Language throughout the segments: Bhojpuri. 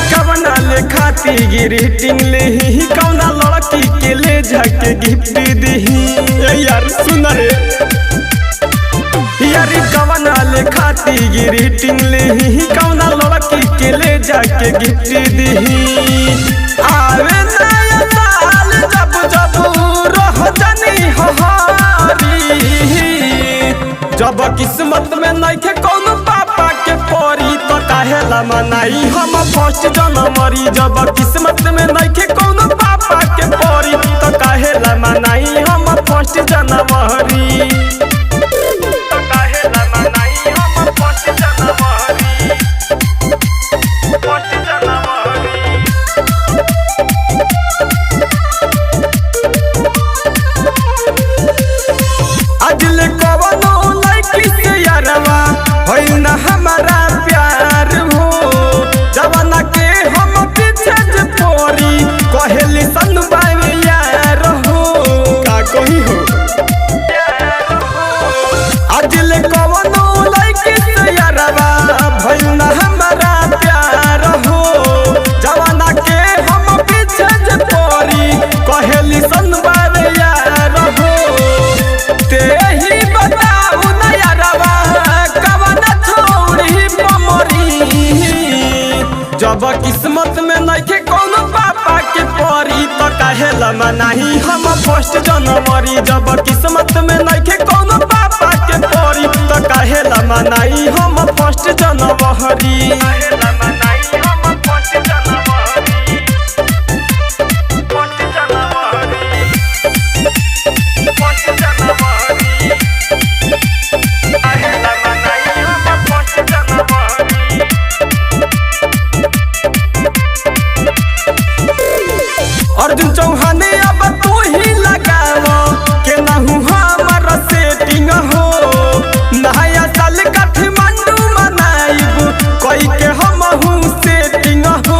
खाती ग्रीटिंग ले ही कौना लड़की के ले जाके गिफ्ट दी यार सुन रे यारी कवना ले खाती ग्रीटिंग ले ही कौना लड़की के ले जाके गिफ्ट दी आवे नया साल जब जब रह जानी हहारी जब किस्मत में नइखे कौनो पापा के परी तो काहेला मनाई हम फर्स्ट जनवरी जब किस्मत में नइखे कौनो पापा के परी तो काहेला मनाई हम फर्स्ट जनवरी तो काहेला मनाई हम फर्स्ट जनवरी फर्स्ट जनवरी अजले कवनो लड़की से यारवा होई ना हमारा प्यार हो जवाना के हम पीछे जे पोरी कहेली सन बाई यार हो का कोई हो अजले कवनो लड़की से यारवा होई ना हमारा प्यार हो जवाना के हम पीछे जे पोरी कहेली सन बाई यार हो तेही बताऊ ना यारवा कवना छोड़ी पमरी जब किस्मत में नइखे कौनो पापा के परी तो काहेला मनाही हम फर्स्ट जनवरी जब किस्मत में नइखे कौनो पापा के परी तो काहेला मनाही हम फर्स्ट जनवरी काहेला मनाही हम फर्स्ट जनवरी फर्स्ट जनवरी फर्स्ट जनवरी काहेला मनाही हम फर्स्ट जनवरी अर्जुन चौहान अब तू ही लगावो के नहु हमर सेटिंग हो नया साल काठमांडू मनाइब कोई के हमहु सेटिंग हो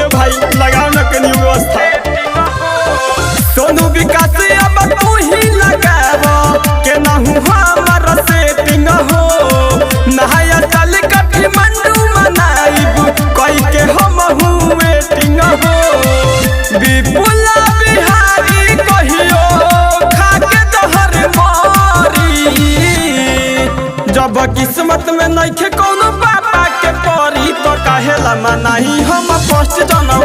ए भाई लगाओ ना कनी व्यवस्था सोनू विकास अब तू ही लगावो के नहु हमर सेटिंग हो नया साल काठमांडू मनाइब कोई के हमहु वेटिंग हो विपुला बिहारी कहियो खाके जहर मारी जब किस्मत में नइखे कौनो पापा के परी तो काहेला मनाही हम फर्स्ट जनवरी